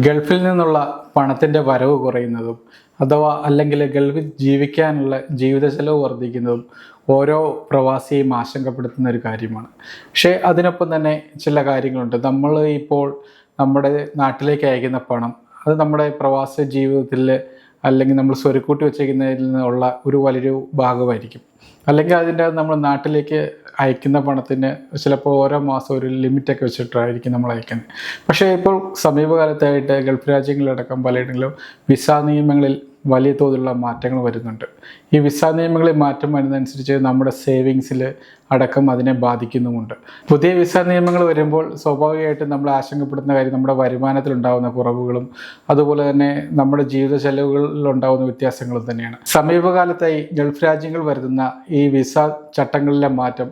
ഗൾഫിൽ നിന്നുള്ള പണത്തിൻ്റെ വരവ് കുറയുന്നതും അല്ലെങ്കിൽ ഗൾഫിൽ ജീവിക്കാനുള്ള ജീവിത ചെലവ് വർദ്ധിക്കുന്നതും ഓരോ പ്രവാസിയെയും ആശങ്കപ്പെടുത്തുന്ന ഒരു കാര്യമാണ്. പക്ഷേ അതിനൊപ്പം തന്നെ ചില കാര്യങ്ങളുണ്ട്. നമ്മൾ ഇപ്പോൾ നമ്മുടെ നാട്ടിലേക്ക് അയക്കുന്ന പണം അത് നമ്മുടെ പ്രവാസ ജീവിതത്തിൽ അല്ലെങ്കിൽ നമ്മൾ സ്വരുക്കൂട്ടി വെച്ചേക്കുന്നതിൽ നിന്നുള്ള ഒരു വലിയൊരു ഭാഗമായിരിക്കും. അല്ലെങ്കിൽ അതിൻ്റെ നമ്മൾ നാട്ടിലേക്ക് അയക്കുന്ന പണത്തിന് ചിലപ്പോൾ ഓരോ മാസം ഒരു ലിമിറ്റൊക്കെ വെച്ചിട്ടായിരിക്കും നമ്മൾ അയക്കുന്നത്. പക്ഷേ ഇപ്പോൾ സമീപകാലത്തായിട്ട് ഗൾഫ് രാജ്യങ്ങളിലടക്കം പലയിടങ്ങളിലും വിസ നിയമങ്ങളിൽ വലിയ തോതിലുള്ള മാറ്റങ്ങൾ വരുന്നുണ്ട്. ഈ വിസ നിയമങ്ങളിൽ മാറ്റം വരുന്നതനുസരിച്ച് നമ്മുടെ സേവിങ്സിൽ അടക്കം അതിനെ ബാധിക്കുന്നുമുണ്ട്. പുതിയ വിസ നിയമങ്ങൾ വരുമ്പോൾ സ്വാഭാവികമായിട്ടും നമ്മൾ ആശങ്കപ്പെടുന്ന കാര്യം നമ്മുടെ വരുമാനത്തിലുണ്ടാകുന്ന കുറവുകളും അതുപോലെ തന്നെ നമ്മുടെ ജീവിത ചെലവുകളിലുണ്ടാകുന്ന വ്യത്യാസങ്ങളും തന്നെയാണ്. സമീപകാലത്തായി ഗൾഫ് രാജ്യങ്ങൾ വരുത്തുന്ന ഈ വിസ ചട്ടങ്ങളിലെ മാറ്റം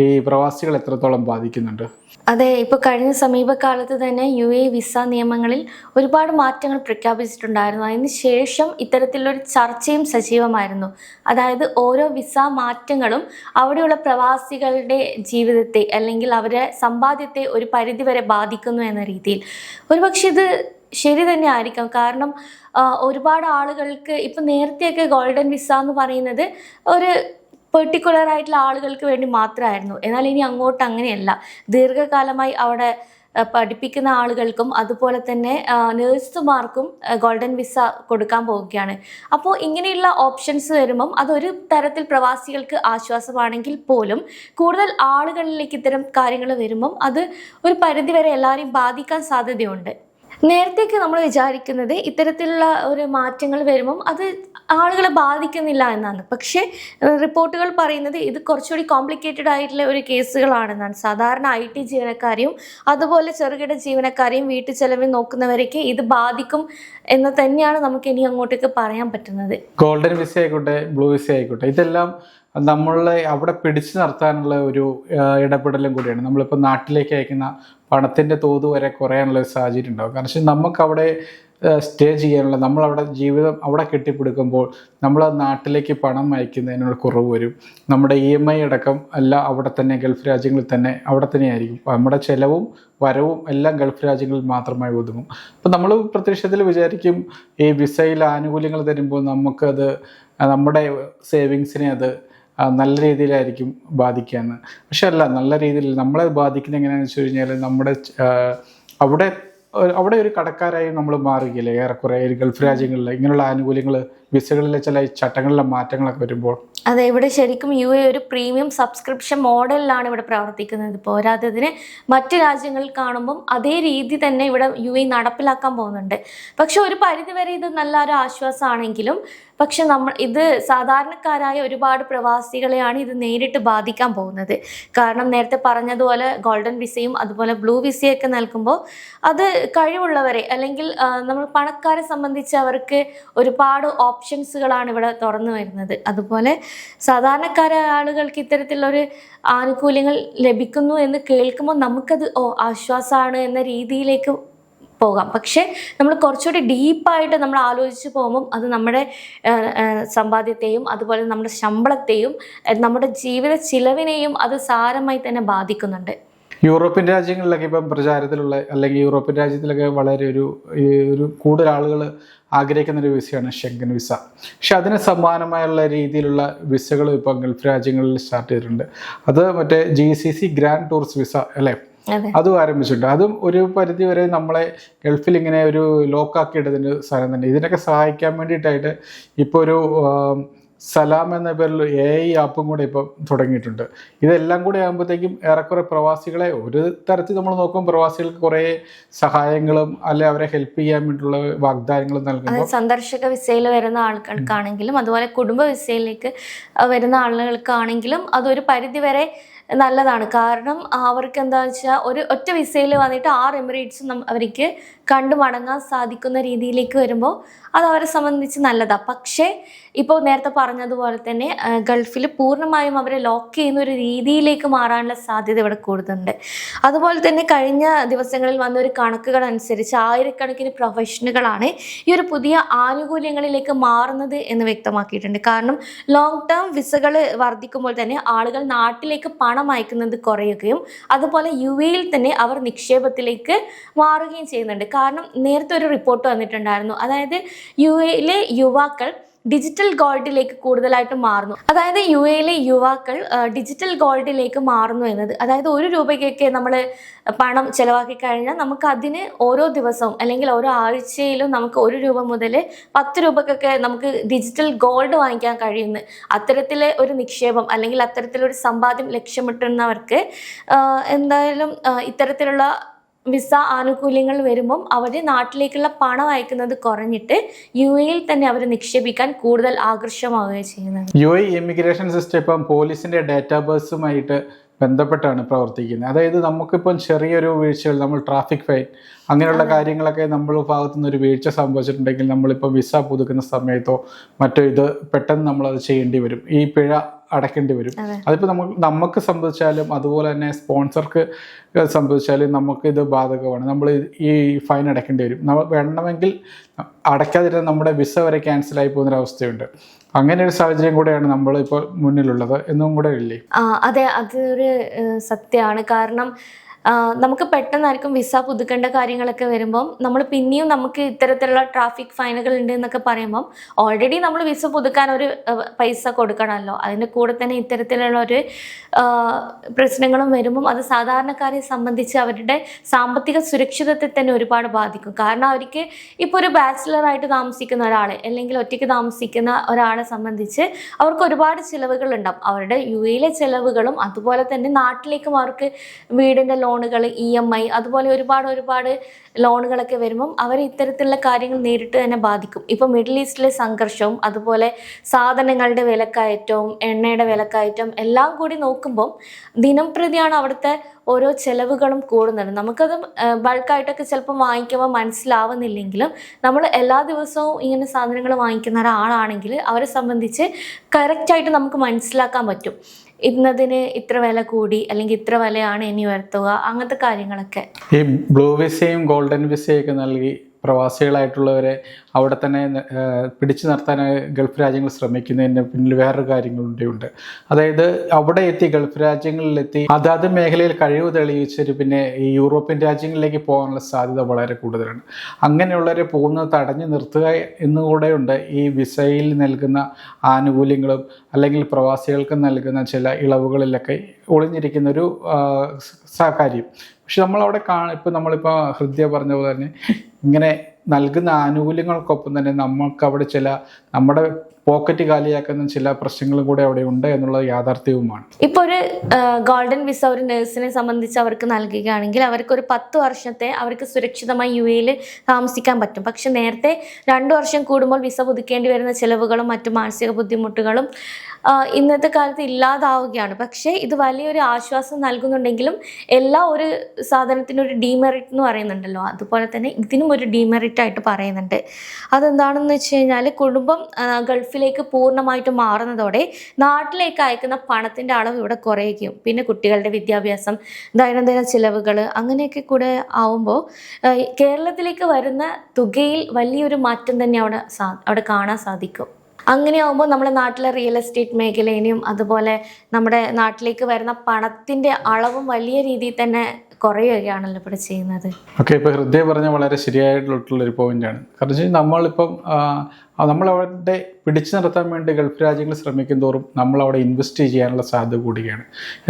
ഈ പ്രവാസികൾ എത്രത്തോളം ബാധിക്കുന്നുണ്ട്? അതെ, ഇപ്പോൾ കഴിഞ്ഞ സമീപകാലത്ത് തന്നെ UAE വിസ നിയമങ്ങളിൽ ഒരുപാട് മാറ്റങ്ങൾ പ്രഖ്യാപിച്ചിട്ടുണ്ടായിരുന്നു. അതിന് ശേഷം ഇത്തരത്തിലൊരു ചർച്ചയും സജീവമായിരുന്നു. അതായത് ഓരോ വിസ മാറ്റങ്ങളും അവിടെയുള്ള പ്രവാസികളുടെ ജീവിതത്തെ അല്ലെങ്കിൽ അവരുടെ സമ്പാദ്യത്തെ ഒരു പരിധിവരെ ബാധിക്കുന്നു എന്ന രീതിയിൽ. ഒരുപക്ഷെ ഇത് ശരി തന്നെ ആയിരിക്കാം. കാരണം ഒരുപാട് ആളുകൾക്ക് ഇപ്പം നേരത്തെയൊക്കെ ഗോൾഡൻ വിസ എന്ന് പറയുന്നത് ഒരു പെർട്ടിക്കുലർ ആയിട്ടുള്ള ആളുകൾക്ക് വേണ്ടി മാത്രമായിരുന്നു. എന്നാൽ ഇനി അങ്ങോട്ട് അങ്ങനെയല്ല. ദീർഘകാലമായി അവിടെ പഠിപ്പിക്കുന്ന ആളുകൾക്കും അതുപോലെ തന്നെ നേഴ്സുമാർക്കും ഗോൾഡൻ വിസ കൊടുക്കാൻ പോവുകയാണ്. അപ്പോൾ ഇങ്ങനെയുള്ള ഓപ്ഷൻസ് വരുമ്പം അതൊരു തരത്തിൽ പ്രവാസികൾക്ക് ആശ്വാസമാണെങ്കിൽ പോലും കൂടുതൽ ആളുകളിലേക്ക് ഇത്തരം കാര്യങ്ങൾ വരുമ്പം അത് ഒരു പരിധിവരെ എല്ലാവരെയും ബാധിക്കാൻ സാധ്യതയുണ്ട്. നേരത്തേക്ക് നമ്മൾ വിചാരിക്കുന്നത് ഇത്തരത്തിലുള്ള ഒരു മാറ്റങ്ങൾ വരുമ്പം അത് ആളുകളെ ബാധിക്കുന്നില്ല എന്നാണ്. പക്ഷേ റിപ്പോർട്ടുകൾ പറയുന്നത് ഇത് കുറച്ചുകൂടി കോംപ്ലിക്കേറ്റഡ് ആയിട്ടുള്ള ഒരു കേസുകളാണെന്നാണ്. സാധാരണ IT ജീവനക്കാരെയും അതുപോലെ ചെറുകിട ജീവനക്കാരെയും വീട്ടു ചെലവിൽ നോക്കുന്നവരൊക്കെ ഇത് ബാധിക്കും എന്ന് തന്നെയാണ് നമുക്ക് ഇനി അങ്ങോട്ടേക്ക് പറയാൻ പറ്റുന്നത്. ഗോൾഡൻ വിസ ആയിക്കോട്ടെ, ബ്ലൂ വിസ ആയിക്കോട്ടെ, ഇതെല്ലാം നമ്മളെ അവിടെ പിടിച്ചു നിർത്താനുള്ള ഒരു ഇടപെടലും കൂടിയാണ്. നമ്മളിപ്പോൾ നാട്ടിലേക്ക് അയക്കുന്ന പണത്തിൻ്റെ തോത് വരെ കുറയാനുള്ള ഒരു സാഹചര്യം ഉണ്ടാകും. കാരണം നമുക്കവിടെ സ്റ്റേ ചെയ്യാനുള്ള നമ്മളവിടെ ജീവിതം അവിടെ കെട്ടിപ്പിടിക്കുമ്പോൾ നമ്മൾ നാട്ടിലേക്ക് പണം അയക്കുന്നതിനുള്ള കുറവ് വരും. നമ്മുടെ EMI അടക്കം എല്ലാം അവിടെ തന്നെ ഗൾഫ് രാജ്യങ്ങളിൽ തന്നെ അവിടെ തന്നെയായിരിക്കും. നമ്മുടെ ചിലവും വരവും എല്ലാം ഗൾഫ് രാജ്യങ്ങളിൽ മാത്രമായി ഒതുങ്ങും. അപ്പോൾ നമ്മൾ പ്രത്യക്ഷത്തിൽ വിചാരിക്കും ഈ വിസയിൽ ആനുകൂല്യങ്ങൾ തരുമ്പോൾ നമുക്കത് നമ്മുടെ സേവിങ്സിനെ അത് നല്ല രീതിയിലായിരിക്കും ബാധിക്കുകയെന്ന്. പക്ഷെ അല്ല, നല്ല രീതിയിൽ നമ്മളെ ബാധിക്കുന്നത് എങ്ങനെയാണെന്ന് വെച്ച് കഴിഞ്ഞാൽ നമ്മുടെ അവിടെ ഒരു കടക്കാരായി നമ്മൾ മാറുകയില്ലേ ഏറെക്കുറെ ഗൾഫ് രാജ്യങ്ങളിൽ ഇങ്ങനെയുള്ള ആനുകൂല്യങ്ങൾ വിസകളിലെ ചില ചട്ടങ്ങളിലെ മാറ്റങ്ങളൊക്കെ വരുമ്പോൾ. അതെ, ഇവിടെ ശരിക്കും UAE ഒരു പ്രീമിയം സബ്സ്ക്രിപ്ഷൻ മോഡലിലാണ് ഇവിടെ പ്രവർത്തിക്കുന്നത്. പോരാത്തതിന് മറ്റ് രാജ്യങ്ങളിൽ കാണുമ്പം അതേ രീതി തന്നെ ഇവിടെ UAE നടപ്പിലാക്കാൻ പോകുന്നുണ്ട്. പക്ഷെ ഒരു പരിധിവരെ ഇത് നല്ലൊരു ആശ്വാസമാണെങ്കിലും പക്ഷെ ഇത് സാധാരണക്കാരായ ഒരുപാട് പ്രവാസികളെയാണ് ഇത് നേരിട്ട് ബാധിക്കാൻ പോകുന്നത്. കാരണം നേരത്തെ പറഞ്ഞതുപോലെ ഗോൾഡൻ വിസയും അതുപോലെ ബ്ലൂ വിസയൊക്കെ നൽകുമ്പോൾ അത് കഴിവുള്ളവരെ അല്ലെങ്കിൽ നമ്മൾ പണക്കാരെ സംബന്ധിച്ച് അവർക്ക് ഒരുപാട് ഓപ്ഷൻസുകളാണ് ഇവിടെ തുറന്നു വരുന്നത്. അതുപോലെ സാധാരണക്കാരായ ആളുകൾക്ക് ഇത്തരത്തിലുള്ളൊരു ആനുകൂല്യങ്ങൾ ലഭിക്കുന്നു എന്ന് കേൾക്കുമ്പോൾ നമുക്കത് ആശ്വാസമാണ് എന്ന രീതിയിലേക്ക് പോകാം. പക്ഷേ നമ്മൾ കുറച്ചുകൂടി ഡീപ്പായിട്ട് നമ്മൾ ആലോചിച്ച് പോകുമ്പം അത് നമ്മുടെ സമ്പാദ്യത്തെയും അതുപോലെ നമ്മുടെ ശമ്പളത്തെയും നമ്മുടെ ജീവിത ചിലവിനെയും അത് സാരമായി തന്നെ ബാധിക്കുന്നുണ്ട്. യൂറോപ്യൻ രാജ്യങ്ങളിലൊക്കെ ഇപ്പം പ്രചാരത്തിലുള്ള അല്ലെങ്കിൽ യൂറോപ്യൻ രാജ്യത്തിലൊക്കെ വളരെ ഒരു കൂടുതൽ ആളുകൾ ആഗ്രഹിക്കുന്ന ഒരു വിസയാണ് ഷെങ്കൻ വിസ. പക്ഷെ അതിന് സമാനമായുള്ള രീതിയിലുള്ള വിസകൾ ഇപ്പം ഗൾഫ് രാജ്യങ്ങളിൽ സ്റ്റാർട്ട് ചെയ്തിട്ടുണ്ട്. അത് മറ്റേ GCC ഗ്രാൻഡ് ടൂറിസ്റ്റ് വിസ അല്ലേ, അതും ആരംഭിച്ചിട്ടുണ്ട്. അതും ഒരു പരിധി വരെ നമ്മളെ ഗൾഫിൽ ഇങ്ങനെ ഒരു ലോക്കാക്കിയിട്ടതിൻ്റെ സാധനം തന്നെ. ഇതിനൊക്കെ സഹായിക്കാൻ വേണ്ടിയിട്ടായിട്ട് ഇപ്പോൾ ഒരു സലാം എന്ന പേരിൽ AI ആപ്പും കൂടെ ഇപ്പം തുടങ്ങിയിട്ടുണ്ട്. ഇതെല്ലാം കൂടെ ആകുമ്പോഴത്തേക്കും ഏറെക്കുറെ പ്രവാസികളെ ഒരു തരത്തിൽ നമ്മൾ നോക്കുമ്പോൾ പ്രവാസികൾക്ക് കുറേ സഹായങ്ങളും അല്ലെ അവരെ ഹെൽപ്പ് ചെയ്യാൻ വേണ്ടിയിട്ടുള്ള വാഗ്ദാനങ്ങളും നൽകുമ്പോൾ സന്ദർശക വിസയിൽ വരുന്ന ആളുകൾക്കാണെങ്കിലും അതുപോലെ കുടുംബ വിസയിലേക്ക് വരുന്ന ആളുകൾക്കാണെങ്കിലും അതൊരു പരിധിവരെ നല്ലതാണ്. കാരണം അവർക്ക് എന്താണെന്ന് വെച്ചാൽ ഒരു ഒറ്റ വിസയിൽ വന്നിട്ട് 6 എമിറേറ്റ്സും അവർക്ക് കണ്ടു മടങ്ങാൻ സാധിക്കുന്ന രീതിയിലേക്ക് വരുമ്പോൾ അത് അവരെ സംബന്ധിച്ച് നല്ലതാണ്. പക്ഷേ ഇപ്പോൾ നേരത്തെ പറഞ്ഞതുപോലെ തന്നെ ഗൾഫിൽ പൂർണ്ണമായും അവരെ ലോക്ക് ചെയ്യുന്ന ഒരു രീതിയിലേക്ക് മാറാനുള്ള സാധ്യത ഇവിടെ കൂടുതലുണ്ട്. അതുപോലെ തന്നെ കഴിഞ്ഞ ദിവസങ്ങളിൽ വന്ന ഒരു കണക്കുകൾ അനുസരിച്ച് 1000കണക്കിന് പ്രൊഫഷനുകളാണ് ഈ ഒരു പുതിയ ആനുകൂല്യങ്ങളിലേക്ക് മാറുന്നത് എന്ന് വ്യക്തമാക്കിയിട്ടുണ്ട്. കാരണം ലോങ് ടേം വിസകൾ വർദ്ധിക്കുമ്പോൾ തന്നെ ആളുകൾ നാട്ടിലേക്ക് പണം അയക്കുന്നത് കുറയുകയും അതുപോലെ UAE തന്നെ അവർ നിക്ഷേപത്തിലേക്ക് മാറുകയും ചെയ്യുന്നുണ്ട്. കാരണം നേരത്തെ ഒരു റിപ്പോർട്ട് വന്നിട്ടുണ്ടായിരുന്നു. അതായത് UAE-ലെ യുവാക്കൾ ഡിജിറ്റൽ ഗോൾഡിലേക്ക് കൂടുതലായിട്ട് മാറുന്നു. അതായത് UAE-ലെ യുവാക്കൾ ഡിജിറ്റൽ ഗോൾഡിലേക്ക് മാറുന്നു എന്നത്, അതായത് 1 രൂപയ്ക്കൊക്കെ നമ്മൾ പണം ചിലവാക്കി കഴിഞ്ഞാൽ നമുക്ക് അതിന് ഓരോ ദിവസവും അല്ലെങ്കിൽ ഓരോ ആഴ്ചയിലും നമുക്ക് 1 രൂപ മുതൽ 10 രൂപക്കൊക്കെ നമുക്ക് ഡിജിറ്റൽ ഗോൾഡ് വാങ്ങിക്കാൻ കഴിയുന്നു. അത്തരത്തിലെ ഒരു നിക്ഷേപം അല്ലെങ്കിൽ അത്തരത്തിലൊരു സമ്പാദ്യം ലക്ഷ്യമിട്ടുന്നവർക്ക് എന്തായാലും ഇത്തരത്തിലുള്ള വിസ ആനുകൂല്യങ്ങൾ വരുമ്പം അവർ നാട്ടിലേക്കുള്ള പണം അയക്കുന്നത് കുറഞ്ഞിട്ട് UAE-ൽ തന്നെ അവർ നിക്ഷേപിക്കാൻ കൂടുതൽ ആകർഷമാവുകയാണ് ചെയ്യുന്നത്. UAE ഇമിഗ്രേഷൻ സിസ്റ്റം ഇപ്പം പോലീസിൻ്റെ ഡാറ്റാബേസുമായിട്ട് ബന്ധപ്പെട്ടാണ് പ്രവർത്തിക്കുന്നത്. അതായത് നമുക്കിപ്പം ചെറിയൊരു വീഴ്ചകൾ, നമ്മൾ ട്രാഫിക് ഫൈൻ അങ്ങനെയുള്ള കാര്യങ്ങളൊക്കെ നമ്മൾ ഭാഗത്തുനിന്ന് ഒരു വീഴ്ച സംഭവിച്ചിട്ടുണ്ടെങ്കിൽ നമ്മളിപ്പോൾ വിസ പുതുക്കുന്ന സമയത്തോ മറ്റോ ഇത് പെട്ടെന്ന് നമ്മളത് ചെയ്യേണ്ടി വരും, ഈ പിഴ അടയ്ക്കേണ്ടി വരും. അതിപ്പോൾ നമുക്ക് സംഭവിച്ചാലും അതുപോലെ തന്നെ സ്പോൺസർക്ക് സംഭവിച്ചാലും നമുക്കിത് ബാധകമാണ്. നമ്മൾ ഈ ഫൈൻ അടയ്ക്കേണ്ടി വരും. നമ്മൾ വേണമെങ്കിൽ അടയ്ക്കാതിരുന്ന നമ്മുടെ വിസ വരെ ക്യാൻസലായി പോകുന്നൊരവസ്ഥയുണ്ട്. അങ്ങനെ ഒരു സാഹചര്യം കൂടെയാണ് നമ്മളിപ്പോൾ മുന്നിലുള്ളത് എന്നും കൂടെ ഇല്ലേ? അതെ, അതൊരു സത്യമാണ്. കാരണം നമുക്ക് പെട്ടെന്നായിരിക്കും വിസ പുതുക്കേണ്ട കാര്യങ്ങളൊക്കെ വരുമ്പം നമ്മൾ പിന്നെയും നമുക്ക് ഇത്തരത്തിലുള്ള ട്രാഫിക് ഫൈനുകൾ ഉണ്ട് എന്നൊക്കെ പറയുമ്പം ഓൾറെഡി നമ്മൾ വിസ പുതുക്കാൻ ഒരു പൈസ കൊടുക്കണമല്ലോ. അതിൻ്റെ കൂടെ തന്നെ ഇത്തരത്തിലുള്ള ഒരു പ്രശ്നങ്ങളും വരുമ്പം അത് സാധാരണക്കാരെ സംബന്ധിച്ച് അവരുടെ സാമ്പത്തിക സുരക്ഷിതത്തെ തന്നെ ഒരുപാട് ബാധിക്കും. കാരണം അവർക്ക് ഇപ്പോൾ ഒരു ബാച്ചിലറായിട്ട് താമസിക്കുന്ന ഒരാൾ അല്ലെങ്കിൽ ഒറ്റയ്ക്ക് താമസിക്കുന്ന ഒരാളെ സംബന്ധിച്ച് അവർക്ക് ഒരുപാട് ചിലവുകൾ ഉണ്ടാവും. അവരുടെ UAE-ലെ ചിലവുകളും അതുപോലെ തന്നെ നാട്ടിലേക്കും അവർക്ക് വീടിൻ്റെ ലോണുകൾ, EMI അതുപോലെ ഒരുപാട് ലോണുകളൊക്കെ വരുമ്പം അവർ ഇത്തരത്തിലുള്ള കാര്യങ്ങൾ നേരിട്ട് തന്നെ ബാധിക്കും. ഇപ്പോൾ മിഡിൽ ഈസ്റ്റിലെ സംഘർഷവും അതുപോലെ സാധനങ്ങളുടെ വിലക്കയറ്റവും എണ്ണയുടെ വിലക്കയറ്റം എല്ലാം കൂടി നോക്കുമ്പം ദിനം പ്രതിയാണ് അവിടുത്തെ ഓരോ ചിലവുകളും കൂടുന്നത്. നമുക്കത് ബൾക്കായിട്ടൊക്കെ ചിലപ്പോൾ വാങ്ങിക്കുമ്പോൾ മനസ്സിലാവുന്നില്ലെങ്കിലും നമ്മൾ എല്ലാ ദിവസവും ഇങ്ങനെ സാധനങ്ങൾ വാങ്ങിക്കുന്ന ഒരാളാണെങ്കിൽ അവരെ സംബന്ധിച്ച് കറക്റ്റായിട്ട് നമുക്ക് മനസ്സിലാക്കാൻ പറ്റും ഇന്നതിന് ഇത്ര വില കൂടി അല്ലെങ്കിൽ ഇത്ര വിലയാണ് ഇനി ഉയർത്തുക, അങ്ങനത്തെ കാര്യങ്ങളൊക്കെ. ഈ ബ്ലൂ വിസയും ഗോൾഡൻ വിസയൊക്കെ നൽകി പ്രവാസികളായിട്ടുള്ളവരെ അവിടെ തന്നെ പിടിച്ചു നിർത്താൻ ഗൾഫ് രാജ്യങ്ങൾ ശ്രമിക്കുന്നതിന് പിന്നിൽ വേറൊരു കാര്യങ്ങളുണ്ട്. അതായത് അവിടെ എത്തി ഗൾഫ് രാജ്യങ്ങളിലെത്തി അതാത് മേഖലയിൽ കഴിവ് തെളിയിച്ചൊരു പിന്നെ ഈ യൂറോപ്യൻ രാജ്യങ്ങളിലേക്ക് പോകാനുള്ള സാധ്യത വളരെ കൂടുതലാണ്. അങ്ങനെയുള്ളവരെ പോകുന്നത് തടഞ്ഞു നിർത്തുക എന്നുകൂടെയുണ്ട് ഈ വിസയിൽ നൽകുന്ന ആനുകൂല്യങ്ങളും അല്ലെങ്കിൽ പ്രവാസികൾക്ക് നൽകുന്ന ചില ഇളവുകളിലൊക്കെ ഒളിഞ്ഞിരിക്കുന്നൊരു കാര്യം. പക്ഷെ നമ്മളവിടെ ഇപ്പം നമ്മളിപ്പോൾ ഹൃദയ പറഞ്ഞ പോലെ തന്നെ ഇങ്ങനെ നൽകുന്ന ആനുകൂല്യങ്ങൾക്കൊപ്പം തന്നെ നമ്മൾക്ക് അവിടെ ചില നമ്മുടെ പോക്കറ്റ് കാലിയാക്കുന്ന ചില പ്രശ്നങ്ങളും കൂടെ അവിടെ ഉണ്ട് എന്നുള്ളത് യാഥാർത്ഥ്യവുമാണ്. ഇപ്പോൾ ഒരു ഗോൾഡൻ വിസ ഒരു നഴ്സിനെ സംബന്ധിച്ച് അവർക്ക് നൽകുകയാണെങ്കിൽ അവർക്ക് ഒരു 10 വർഷത്തെ അവർക്ക് സുരക്ഷിതമായി UAE-ൽ താമസിക്കാൻ പറ്റും. പക്ഷെ നേരത്തെ 2 വർഷം കൂടുമ്പോൾ വിസ പുതുക്കേണ്ടി വരുന്ന ചിലവുകളും മറ്റു മാനസിക ബുദ്ധിമുട്ടുകളും ഇന്നത്തെ കാലത്ത് ഇല്ലാതാവുകയാണ്. പക്ഷേ ഇത് വലിയൊരു ആശ്വാസം നൽകുന്നുണ്ടെങ്കിലും എല്ലാ ഒരു സാധനത്തിനും ഒരു ഡീമെറിറ്റ് എന്ന് പറയുന്നുണ്ടല്ലോ, അതുപോലെ തന്നെ ഇതിനും ഒരു ഡീമെറിറ്റ് ആയിട്ട് പറയുന്നുണ്ട്. അതെന്താണെന്ന് വെച്ച് കഴിഞ്ഞാൽ കുടുംബം ഗൾഫിലേക്ക് പൂർണ്ണമായിട്ട് മാറുന്നതോടെ നാട്ടിലേക്ക് അയക്കുന്ന പണത്തിൻ്റെ അളവ് ഇവിടെ കുറയുകയും പിന്നെ കുട്ടികളുടെ വിദ്യാഭ്യാസം, ദൈനംദിന ചിലവുകൾ അങ്ങനെയൊക്കെ കൂടെ ആവുമ്പോൾ കേരളത്തിലേക്ക് വരുന്ന തുകയിൽ വലിയൊരു മാറ്റം തന്നെ അവിടെ കാണാൻ സാധിക്കും. അങ്ങനെയാവുമ്പോൾ നമ്മുടെ നാട്ടിലെ റിയൽ എസ്റ്റേറ്റ് മേഖലയിലും അതുപോലെ നമ്മുടെ നാട്ടിലേക്ക് വരുന്ന പണത്തിൻ്റെ അളവും വലിയ രീതിയിൽ തന്നെ കുറയുകയാണല്ലോ ഇവിടെ ചെയ്യുന്നത്. ഓക്കെ, ഇപ്പോൾ ഹൃദയ പറഞ്ഞ വളരെ ശരിയായിട്ടുള്ളൊരു പോയിന്റാണ്. കാരണം നമ്മളിപ്പം നമ്മളവിടെ പിടിച്ചു നിർത്താൻ വേണ്ടി ഗൾഫ് രാജ്യങ്ങൾ ശ്രമിക്കും തോറും നമ്മളവിടെ ഇൻവെസ്റ്റ് ചെയ്യാനുള്ള സാധ്യത കൂടിയാണ്.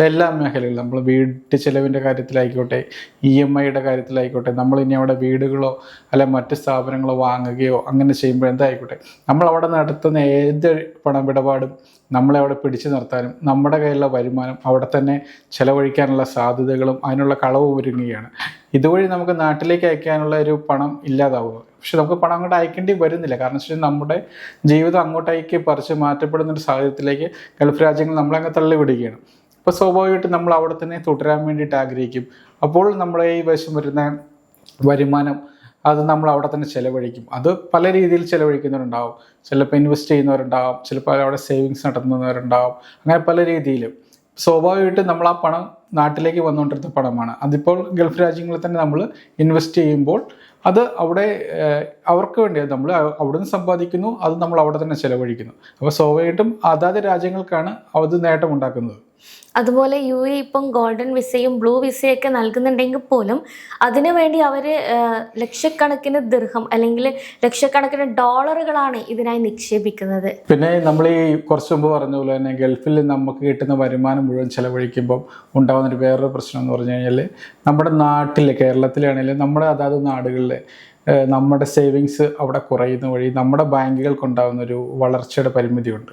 എല്ലാ മേഖലയിലും നമ്മൾ വീട്ടു ചെലവിൻ്റെ കാര്യത്തിലായിക്കോട്ടെ, EMI-യുടെ കാര്യത്തിലായിക്കോട്ടെ, നമ്മളിനി അവിടെ വീടുകളോ അല്ലെ മറ്റ് സ്ഥാപനങ്ങളോ വാങ്ങുകയോ അങ്ങനെ ചെയ്യുമ്പോൾ എന്തായിക്കോട്ടെ, നമ്മളവിടെ നടത്തുന്ന ഏത് പണമിടപാടും നമ്മളെ അവിടെ പിടിച്ചു നിർത്താനും നമ്മുടെ കയ്യിലുള്ള വരുമാനം അവിടെ തന്നെ ചെലവഴിക്കാനുള്ള സാധ്യതകളും അതിനുള്ള കളവ് ഒരുങ്ങുകയാണ്. ഇതുവഴി നമുക്ക് നാട്ടിലേക്ക് അയക്കാനുള്ള ഒരു പണം ഇല്ലാതാവുക. പക്ഷെ നമുക്ക് പണം അങ്ങോട്ട് അയക്കേണ്ടി വരുന്നില്ല. കാരണം വെച്ചാൽ നമ്മുടെ ജീവിതം അങ്ങോട്ടേക്ക് പറിച്ച് മാറ്റപ്പെടുന്നൊരു സാഹചര്യത്തിലേക്ക് ഗൾഫ് രാജ്യങ്ങൾ നമ്മളങ്ങ് തള്ളിവിടുകയാണ്. അപ്പോൾ സ്വാഭാവികമായിട്ടും നമ്മൾ അവിടെ തന്നെ തുടരാൻ വേണ്ടിയിട്ട് ആഗ്രഹിക്കും. അപ്പോൾ നമ്മളെ ഈ വശം വരുന്ന വരുമാനം അത് നമ്മൾ അവിടെ തന്നെ ചിലവഴിക്കും. അത് പല രീതിയിൽ ചിലവഴിക്കുന്നവരുണ്ടാവും. ചിലപ്പോൾ ഇൻവെസ്റ്റ് ചെയ്യുന്നവരുണ്ടാവും, ചിലപ്പോൾ അവിടെ സേവിങ്സ് നടത്തുന്നവരുണ്ടാവും. അങ്ങനെ പല രീതിയിലും സ്വാഭാവികമായിട്ടും നമ്മൾ ആ പണം നാട്ടിലേക്ക് വന്നുകൊണ്ടിരുന്ന പണമാണ്. അതിപ്പോൾ ഗൾഫ് രാജ്യങ്ങളിൽ തന്നെ നമ്മൾ ഇൻവെസ്റ്റ് ചെയ്യുമ്പോൾ അത് അവിടെ അവർക്ക് വേണ്ടി നമ്മൾ അവിടെ നിന്ന് സമ്പാദിക്കുന്നു, അത് നമ്മൾ അവിടെ തന്നെ ചിലവഴിക്കുന്നു. അപ്പോൾ സ്വാഭാവികമായിട്ടും അതാത് രാജ്യങ്ങൾക്കാണ് അത് നേട്ടമുണ്ടാക്കുന്നത്. അതുപോലെ UAE ഇപ്പം ഗോൾഡൻ വിസയും ബ്ലൂ വിസയൊക്കെ നൽകുന്നുണ്ടെങ്കിൽ പോലും അതിനുവേണ്ടി അവർ ലക്ഷക്കണക്കിന് ദിർഹം അല്ലെങ്കിൽ ലക്ഷക്കണക്കിന് ഡോളറുകളാണ് ഇതിനായി നിക്ഷേപിക്കുന്നത്. പിന്നെ നമ്മൾ ഈ കുറച്ച് മുമ്പ് പറഞ്ഞ പോലെ തന്നെ ഗൾഫിൽ നമുക്ക് കിട്ടുന്ന വരുമാനം മുഴുവൻ ചെലവഴിക്കുമ്പോൾ ഉണ്ടാകുന്നൊരു വേറൊരു പ്രശ്നം എന്ന് പറഞ്ഞു കഴിഞ്ഞാൽ നമ്മുടെ നാട്ടിൽ കേരളത്തിലാണെങ്കിലും നമ്മുടെ അതാത് നാടുകളിൽ നമ്മുടെ സേവിങ്സ് അവിടെ കുറയുന്ന വഴി നമ്മുടെ ബാങ്കുകൾക്കുണ്ടാകുന്ന ഒരു വളർച്ചയുടെ പരിമിതിയുണ്ട്.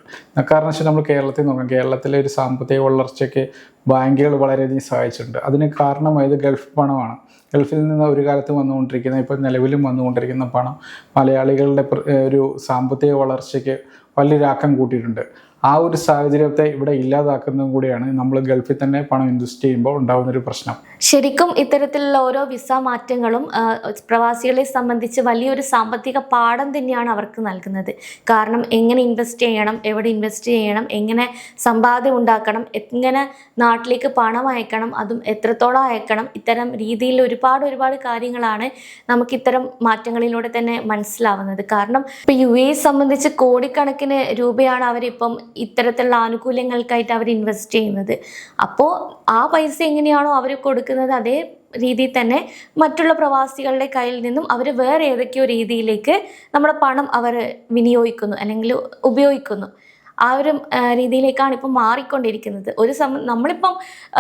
കാരണം വെച്ചാൽ നമ്മൾ കേരളത്തിൽ നോക്കാം, കേരളത്തിലെ ഒരു സാമ്പത്തിക വളർച്ചയ്ക്ക് ബാങ്കുകൾ വളരെയധികം സഹായിച്ചിട്ടുണ്ട്. അതിന് കാരണമായത് ഗൾഫ് പണമാണ്. ഗൾഫിൽ നിന്ന് ഒരു കാലത്ത് വന്നുകൊണ്ടിരിക്കുന്ന, ഇപ്പോൾ നിലവിലും വന്നുകൊണ്ടിരിക്കുന്ന പണം മലയാളികളുടെ ഒരു സാമ്പത്തിക വളർച്ചയ്ക്ക് വലിയൊരാക്കം കൂട്ടിയിട്ടുണ്ട്. ആ ഒരു സാഹചര്യത്തെ ഇവിടെ ഇല്ലാതാക്കുന്നതും കൂടിയാണ് നമ്മൾ ഗൾഫിൽ തന്നെ പണം ഇൻവെസ്റ്റ് ചെയ്യുമ്പോൾ ഉണ്ടാകുന്നൊരു പ്രശ്നം. ശരിക്കും ഇത്തരത്തിലുള്ള ഓരോ വിസ മാറ്റങ്ങളും പ്രവാസികളെ സംബന്ധിച്ച് വലിയൊരു സാമ്പത്തിക പാഠം തന്നെയാണ് അവർക്ക് നൽകുന്നത്. കാരണം എങ്ങനെ ഇൻവെസ്റ്റ് ചെയ്യണം, എവിടെ ഇൻവെസ്റ്റ് ചെയ്യണം, എങ്ങനെ സമ്പാദ്യം ഉണ്ടാക്കണം, എങ്ങനെ നാട്ടിലേക്ക് പണം അയക്കണം, അതും എത്രത്തോളം അയക്കണം, ഇത്തരം രീതിയിൽ ഒരുപാട് കാര്യങ്ങളാണ് നമുക്ക് ഇത്തരം മാറ്റങ്ങളിലൂടെ തന്നെ മനസ്സിലാവുന്നത്. കാരണം ഇപ്പോൾ UAE സംബന്ധിച്ച് കോടിക്കണക്കിന് രൂപയാണ് അവരിപ്പം ഇത്തരത്തിലുള്ള ആനുകൂല്യങ്ങൾക്കായിട്ട് അവർ ഇൻവെസ്റ്റ് ചെയ്യുന്നത്. അപ്പോൾ ആ പൈസ എങ്ങനെയാണോ അവർ കൊടുക്കുന്നത് അതേ രീതിയിൽ തന്നെ മറ്റുള്ള പ്രവാസികളുടെ കയ്യിൽ നിന്നും അവർ വേറെ ഏതൊക്കെയോ രീതിയിലേക്ക് നമ്മുടെ പണം അവർ വിനിയോഗിക്കുന്നു അല്ലെങ്കിൽ ഉപയോഗിക്കുന്നു. ആ ഒരു രീതിയിലേക്കാണ് ഇപ്പം മാറിക്കൊണ്ടിരിക്കുന്നത്. നമ്മളിപ്പം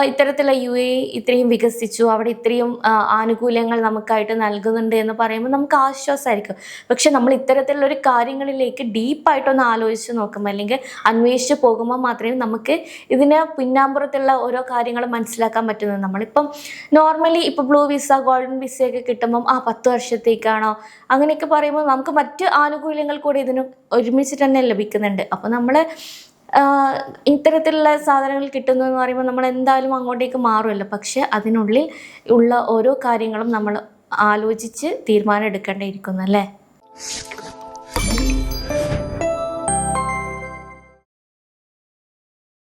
ഇത്തരത്തിലുള്ള UAE ഇത്രയും വികസിച്ചു, അവിടെ ഇത്രയും ആനുകൂല്യങ്ങൾ നമുക്കായിട്ട് നൽകുന്നുണ്ട് എന്ന് പറയുമ്പോൾ നമുക്ക് ആശ്വാസമായിരിക്കും. പക്ഷെ നമ്മൾ ഇത്തരത്തിലുള്ളൊരു കാര്യങ്ങളിലേക്ക് ഡീപ്പായിട്ടൊന്ന് ആലോചിച്ച് നോക്കുമ്പോൾ അല്ലെങ്കിൽ അന്വേഷിച്ച് പോകുമ്പോൾ മാത്രമേ നമുക്ക് ഇതിന് പിന്നാമ്പുറത്തുള്ള ഓരോ കാര്യങ്ങളും മനസ്സിലാക്കാൻ പറ്റുന്നത്. നമ്മളിപ്പം നോർമലി ഇപ്പോൾ ബ്ലൂ വിസ, ഗോൾഡൻ വിസയൊക്കെ കിട്ടുമ്പം 10 വർഷത്തേക്കാണോ അങ്ങനെയൊക്കെ പറയുമ്പോൾ നമുക്ക് മറ്റ് ആനുകൂല്യങ്ങൾ കൂടി ഇതിന് ഒരുമിച്ച് തന്നെ ലഭിക്കുന്നുണ്ട്. അപ്പോൾ നമ്മൾ ഇത്തരത്തിലുള്ള സാധനങ്ങൾ കിട്ടുന്നു എന്ന് പറയുമ്പോൾ നമ്മൾ എന്തായാലും അങ്ങോട്ടേക്ക് മാറുമല്ലോ. പക്ഷെ അതിനുള്ളിൽ ഉള്ള ഓരോ കാര്യങ്ങളും നമ്മൾ ആലോചിച്ച് തീരുമാനം എടുക്കേണ്ടിയിരിക്കുന്നു അല്ലേ.